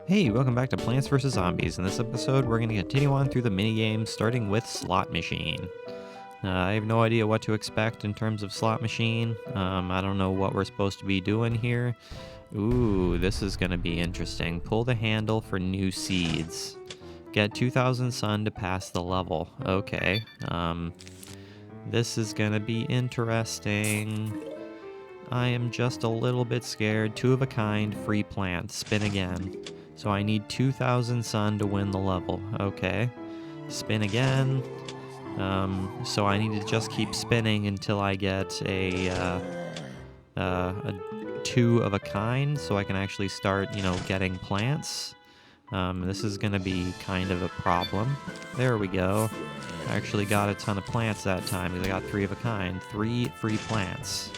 Hey, welcome back to Plants vs. Zombies. In this episode, we're going to continue on through the minigames, starting with Slot Machine. I have no idea what to expect in terms of Slot Machine. I don't know what we're supposed to be doing here. Ooh, this is going to be interesting. Pull the handle for new seeds. Get 2,000 sun to pass the level. Okay. This is going to be interesting. I am just a little bit scared. Two of a kind, free plant. Spin again. So I need 2,000 sun to win the level. Okay. Spin again. So I need to just keep spinning until I get a two of a kind, so I can actually start, getting plants. This is going to be kind of a problem. There we go. I actually got a ton of plants that time because I got three of a kind. 3 free plants.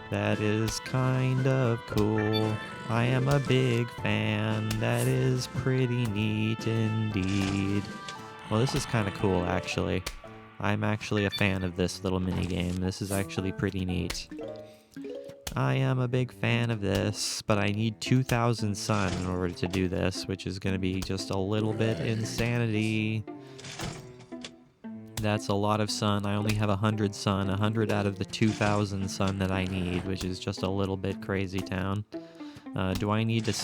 That is kind of cool. I am a big fan. That is pretty neat indeed. Well, this is kind of cool, actually. I'm actually a fan of this little minigame. This is actually pretty neat. I am a big fan of this, but I need 2,000 sun in order to do this, which is going to be just a little bit insanity. That's a lot of sun. I only have 100 sun, 100 out of the 2,000 sun that I need, which is just a little bit crazy town. Do I need to...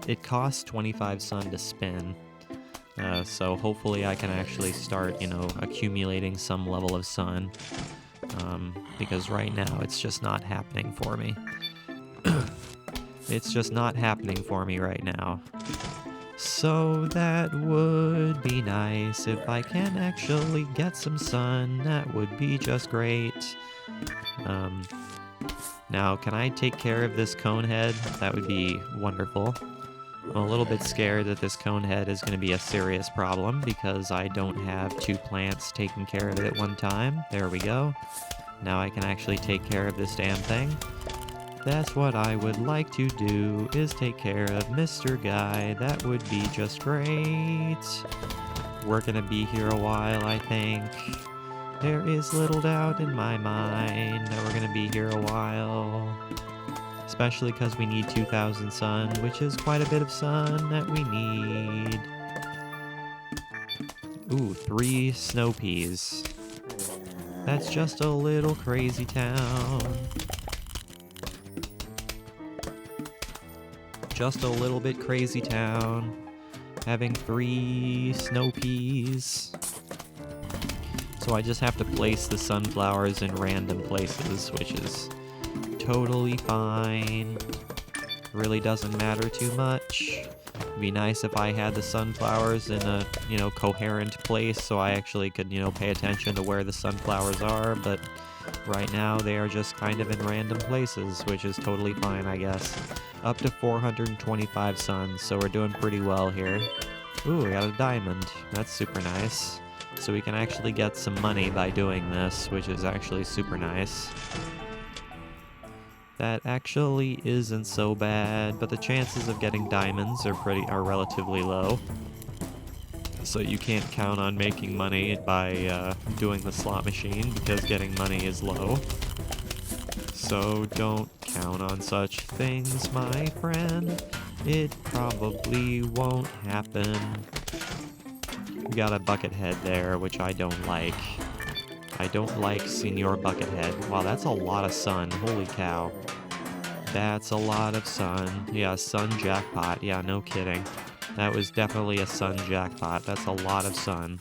it costs 25 sun to spin. So hopefully I can actually start, accumulating some level of sun. Because right now it's just not happening for me. It's just not happening for me right now. So that would be nice. If I can actually get some sun, that would be just great. Now, can I take care of this cone head? That would be wonderful. I'm a little bit scared that this cone head is going to be a serious problem because I don't have 2 plants taking care of it at one time. There we go. Now I can actually take care of this damn thing. That's what I would like to do, is take care of Mr. Guy. That would be just great. We're gonna be here a while, I think. There is little doubt in my mind that we're gonna be here a while. Especially because we need 2,000 sun, which is quite a bit of sun that we need. Ooh, 3 snow peas. That's just a little crazy town. Just a little bit crazy town. Having 3 snow peas. So I just have to place the sunflowers in random places, which is totally fine. Really doesn't matter too much. It'd be nice if I had the sunflowers in a, coherent place so I actually could, pay attention to where the sunflowers are, but right now they are just kind of in random places, which is totally fine, I guess. Up to 425 suns, so we're doing pretty well here. Ooh, we got a diamond. That's super nice. So we can actually get some money by doing this, which is actually super nice. That actually isn't so bad, but the chances of getting diamonds are relatively low. So you can't count on making money by doing the slot machine because getting money is low. So don't count on such things, my friend. It probably won't happen. We got a buckethead there, which I don't like. I don't like Senior Buckethead. Wow, that's a lot of sun. Holy cow. That's a lot of sun. Yeah, sun jackpot. Yeah, no kidding. That was definitely a sun jackpot. That's a lot of sun.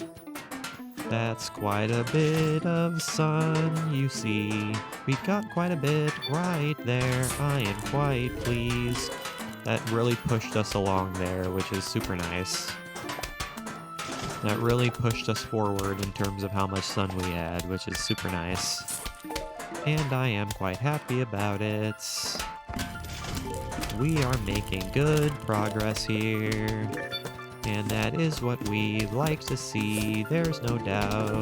That's quite a bit of sun, you see. We've got quite a bit right there. I am quite pleased. That really pushed us along there, which is super nice. That really pushed us forward in terms of how much sun we had, which is super nice. And I am quite happy about it. We are making good progress here. And that is what we like to see, there's no doubt.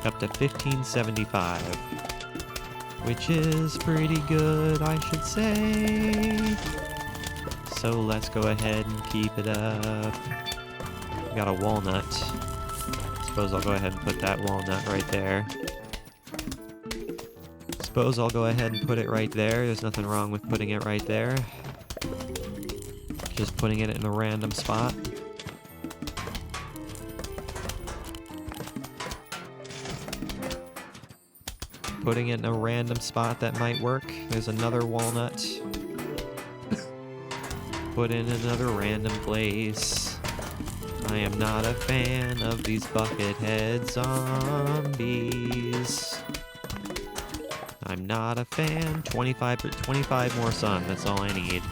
Up to 1575. Which is pretty good, I should say. So let's go ahead and keep it up. We got a walnut. Suppose I'll go ahead and put that walnut right there. Suppose I'll go ahead and put it right there. There's nothing wrong with putting it right there. Just putting it in a random spot. Putting it in a random spot that might work. There's another walnut. Put in another random place. I am not a fan of these buckethead zombies. I'm not a fan. 25 more sun, that's all I need.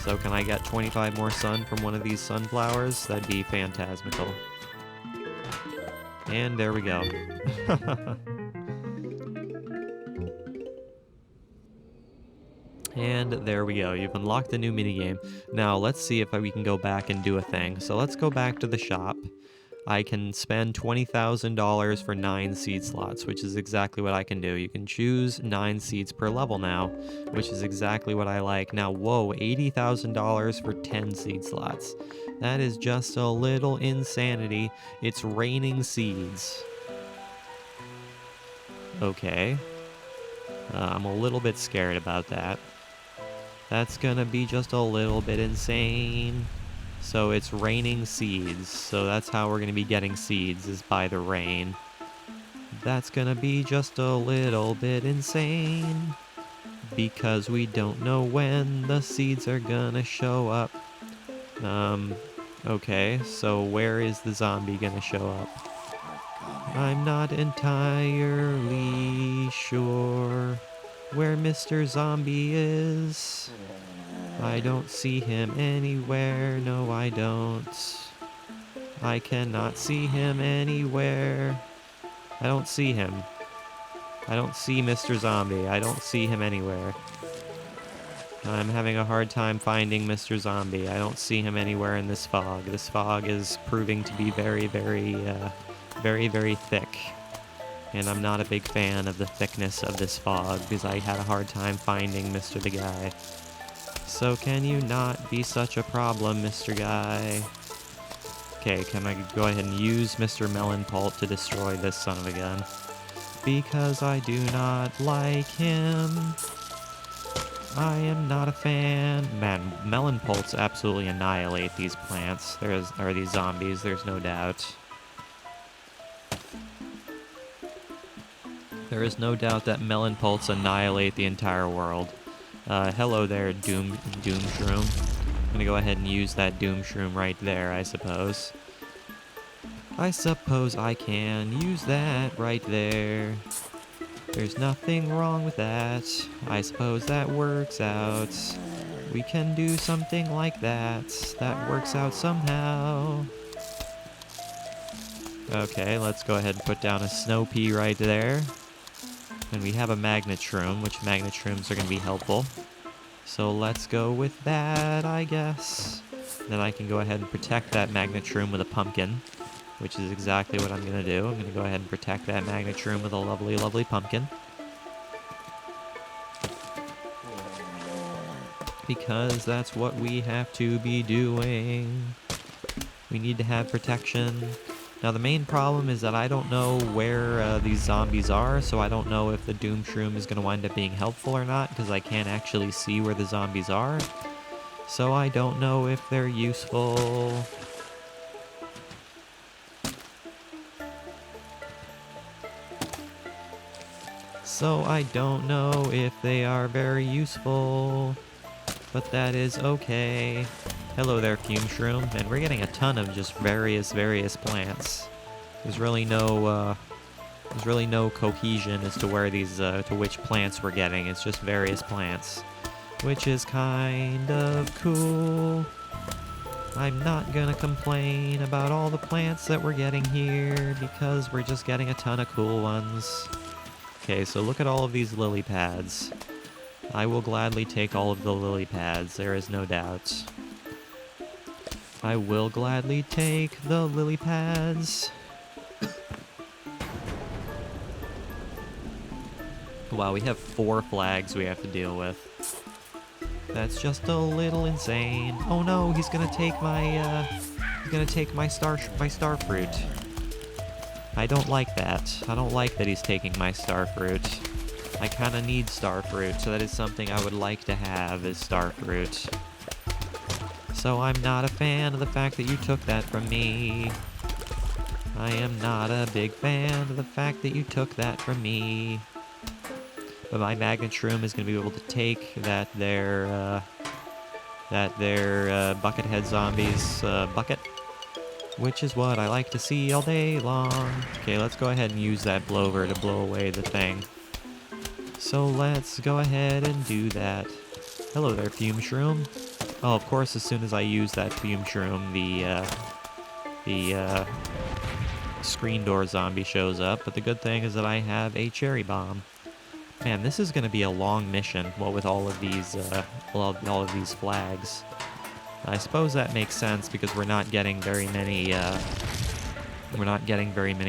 So can I get 25 more sun from one of these sunflowers? That'd be phantasmical. And there we go. And there we go, you've unlocked a new minigame. Now let's see if we can go back and do a thing. So let's go back to the shop. I can spend $20,000 for 9 seed slots, which is exactly what I can do. You can choose 9 seeds per level now, which is exactly what I like. Now, whoa, $80,000 for 10 seed slots. That is just a little insanity. It's raining seeds. Okay. I'm a little bit scared about that. That's gonna be just a little bit insane. So it's raining seeds, so that's how we're gonna be getting seeds, is by the rain. That's gonna be just a little bit insane, because we don't know when the seeds are gonna show up. Okay, so where is the zombie gonna show up? I'm not entirely sure where Mr. Zombie is. I don't see him anywhere, no I don't. I cannot see him anywhere. I don't see him. I don't see Mr. Zombie. I don't see him anywhere. I'm having a hard time finding Mr. Zombie. I don't see him anywhere in this fog. This fog is proving to be very, very thick. And I'm not a big fan of the thickness of this fog, because I had a hard time finding Mr. the Guy. So can you not be such a problem, Mr. Guy? Okay, can I go ahead and use Mr. Melon Pult to destroy this son of a gun? Because I do not like him. I am not a fan. Man, Melon Pults absolutely annihilate these plants. Or these zombies, there's no doubt. There is no doubt that Melon Pults annihilate the entire world. Hello there, Doom Shroom. I'm gonna go ahead and use that Doom Shroom right there, I suppose. I suppose I can use that right there. There's nothing wrong with that. I suppose that works out. We can do something like that. That works out somehow. Okay, let's go ahead and put down a Snow Pea right there. And we have a Magnet Shroom, which Magnet Shrooms are going to be helpful. So let's go with that, I guess. Then I can go ahead and protect that Magnet Shroom with a pumpkin, which is exactly what I'm going to do. I'm going to go ahead and protect that Magnet Shroom with a lovely, lovely pumpkin. Because that's what we have to be doing. We need to have protection. Now the main problem is that I don't know where these zombies are, so I don't know if the Doom Shroom is going to wind up being helpful or not, because I can't actually see where the zombies are. So I don't know if they're useful. So I don't know if they are very useful, but that is okay. Hello there, Fume Shroom, and we're getting a ton of just various plants. There's really no cohesion as to where these, to which plants we're getting. It's just various plants, which is kind of cool. I'm not gonna complain about all the plants that we're getting here, because we're just getting a ton of cool ones. Okay, so look at all of these lily pads. I will gladly take all of the lily pads, there is no doubt. I will gladly take the lily pads. Wow, we have 4 flags we have to deal with. That's just a little insane. Oh no, he's gonna take my star fruit. I don't like that. I don't like that he's taking my star fruit. I kinda need star fruit, so that is something I would like to have, is star fruit. So I'm not a fan of the fact that you took that from me. I am not a big fan of the fact that you took that from me. But my magnet shroom is going to be able to take that their Buckethead zombies bucket, which is what I like to see all day long. Okay, let's go ahead and use that blower to blow away the thing. So let's go ahead and do that. Hello there, Fume Shroom. Oh, of course, as soon as I use that Fume Shroom, the screen door zombie shows up, but the good thing is that I have a cherry bomb. Man, this is going to be a long mission, what with all of these flags. I suppose that makes sense because we're not getting very many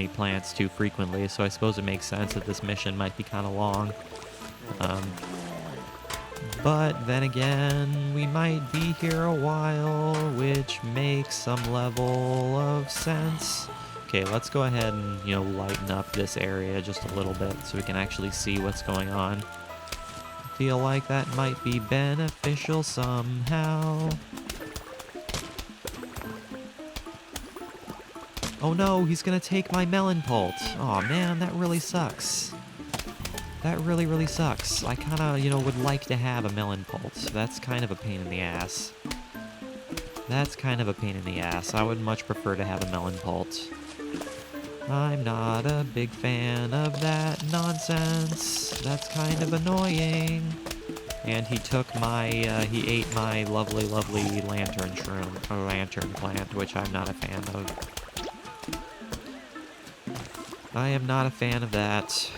plants too frequently, so I suppose it makes sense that this mission might be kind of long. But then again, we might be here a while, which makes some level of sense. Okay, let's go ahead and, lighten up this area just a little bit so we can actually see what's going on. I feel like that might be beneficial somehow. Oh no, he's gonna take my melon pult. Aw man, that really sucks. That really, really sucks. I kinda, would like to have a melon pult. That's kind of a pain in the ass. I would much prefer to have a melon pult. I'm not a big fan of that nonsense. That's kind of annoying. And he took he ate my lovely, lovely lantern shroom, or lantern plant, which I'm not a fan of. I am not a fan of that.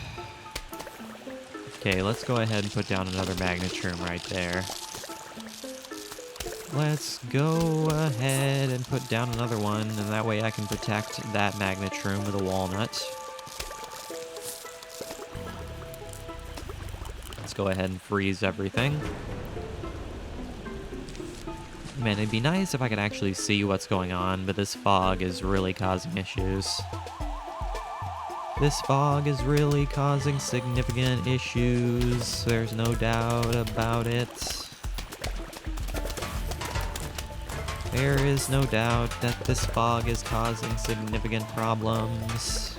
Okay, let's go ahead and put down another magnet shroom right there. Let's go ahead and put down another one, and that way I can protect that magnet shroom with a walnut. Let's go ahead and freeze everything. Man, it'd be nice if I could actually see what's going on, but this fog is really causing issues. This fog is really causing significant issues, there's no doubt about it. There is no doubt that this fog is causing significant problems.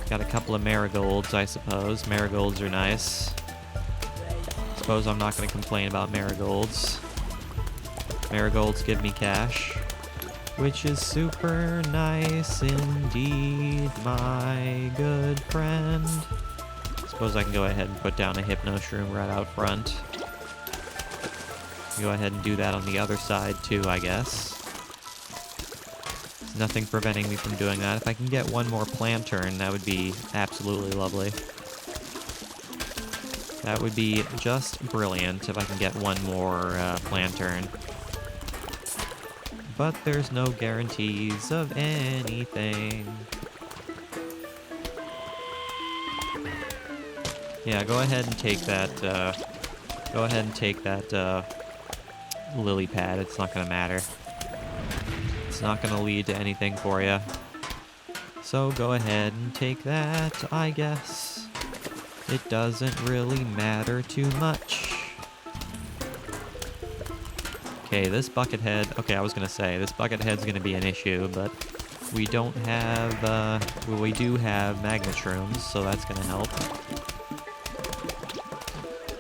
Got a couple of marigolds, I suppose. Marigolds are nice. Suppose I'm not going to complain about marigolds. Marigolds give me cash, which is super nice indeed, my good friend. Suppose I can go ahead and put down a Hypno Shroom right out front. Go ahead and do that on the other side too, I guess. There's nothing preventing me from doing that. If I can get one more Plantern, that would be absolutely lovely. That would be just brilliant if I can get one more Plantern. But there's no guarantees of anything. Yeah, go ahead and take that, lily pad. It's not gonna matter. It's not gonna lead to anything for you. So go ahead and take that, I guess. It doesn't really matter too much. Okay, this Buckethead... Okay, I was gonna say, this Buckethead's gonna be an issue, but we don't have, well, we do have magnet shrooms, so that's gonna help.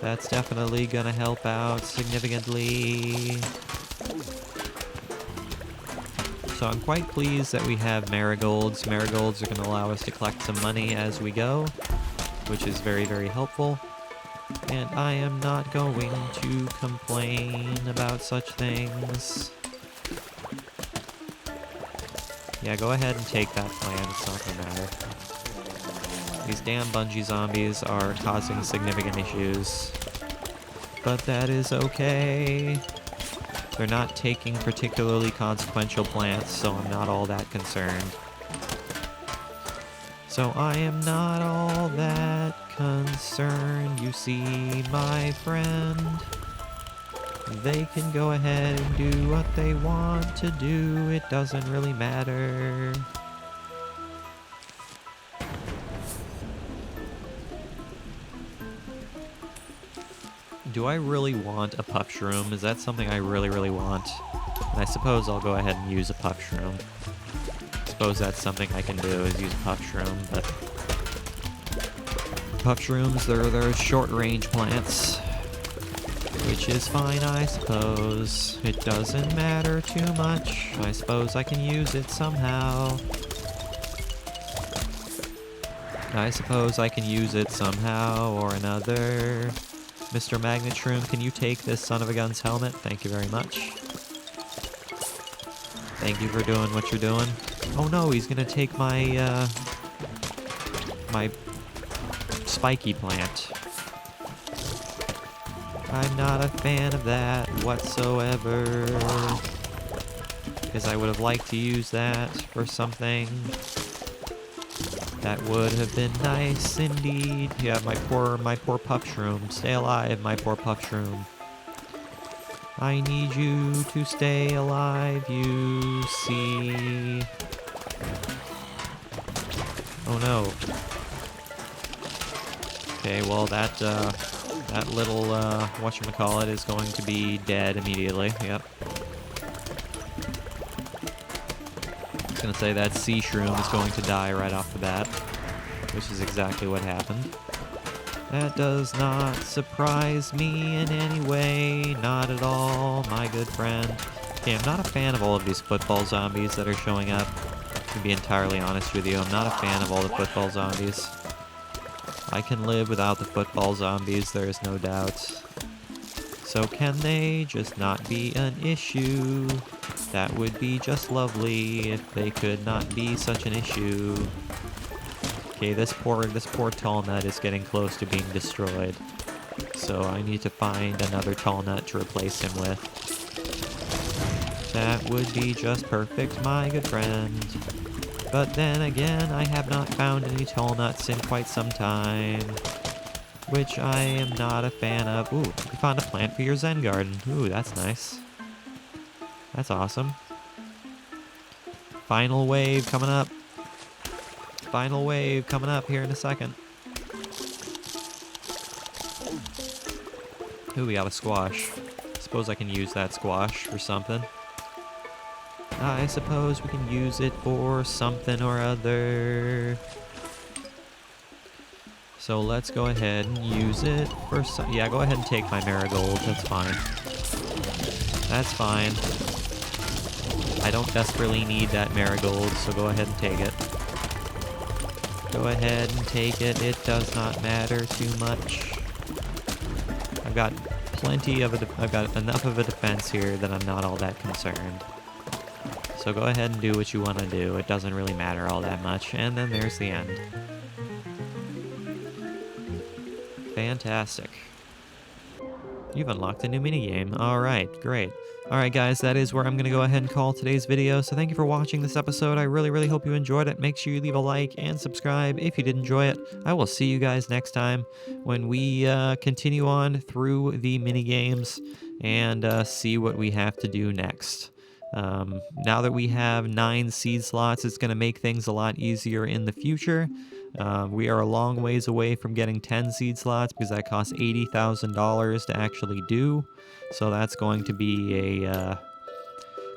That's definitely gonna help out significantly. So I'm quite pleased that we have marigolds. Marigolds are gonna allow us to collect some money as we go, which is very, very helpful. And I am not going to complain about such things. Yeah, go ahead and take that plant, it's not gonna matter. These damn Bungie zombies are causing significant issues. But that is okay. They're not taking particularly consequential plants, so I'm not all that concerned. So I am not all that concerned, you see, my friend. They can go ahead and do what they want to do, it doesn't really matter. do I really want a puff shroom? Is that something I really, really want? And I suppose I'll go ahead and use a puff shroom. I suppose that's something I can do, is use a puff shroom, but puff shrooms, they're short-range plants, which is fine, I suppose. It doesn't matter too much. I suppose I can use it somehow. I suppose I can use it somehow or another. Mr. Magnet Shroom, can you take this son of a gun's helmet? Thank you very much. Thank you for doing what you're doing. Oh no, he's gonna take my, my spiky plant. I'm not a fan of that whatsoever. Because I would have liked to use that for something. That would have been nice indeed. Yeah, my poor puff shroom. Stay alive, my poor puff shroom. I need you to stay alive, you see. Oh no. Okay, well that little whatchamacallit is going to be dead immediately. Yep. Gonna say that sea shroom is going to die right off the bat, which is exactly what happened. That does not surprise me in any way, not at all, my good friend. Okay, I'm not a fan of all of these football zombies that are showing up. To be entirely honest with you, I'm not a fan of all the football zombies. I can live without the football zombies, there is no doubt. So can they just not be an issue? That would be just lovely if they could not be such an issue. Okay, this poor tall nut is getting close to being destroyed. So I need to find another tall nut to replace him with. That would be just perfect, my good friend. But then again, I have not found any tall nuts in quite some time. Which I am not a fan of. Ooh, you found a plant for your Zen garden. Ooh, that's nice. That's awesome. Final wave coming up. Final wave coming up here in a second. Ooh, we got a squash. Suppose I can use that squash for something. I suppose we can use it for something or other. So let's go ahead and use it for some... Yeah, go ahead and take my marigold. That's fine. That's fine. I don't desperately need that marigold, so go ahead and take it. Go ahead and take it. It does not matter too much. I've got I've got enough of a defense here that I'm not all that concerned. So go ahead and do what you want to do. It doesn't really matter all that much. And then there's the end. Fantastic. You've unlocked a new minigame. Alright, great. Alright guys, that is where I'm going to go ahead and call today's video. So thank you for watching this episode. I really, really hope you enjoyed it. Make sure you leave a like and subscribe if you did enjoy it. I will see you guys next time when we continue on through the minigames and see what we have to do next. Now that we have 9 seed slots, it's going to make things a lot easier in the future. We are a long ways away from getting 10 seed slots because that costs $80,000 to actually do. So that's going to be a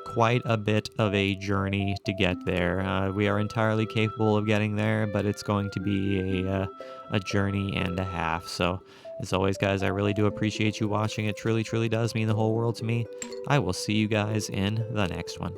quite a bit of a journey to get there. We are entirely capable of getting there, but it's going to be a journey and a half. So as always, guys, I really do appreciate you watching. It truly, truly does mean the whole world to me. I will see you guys in the next one.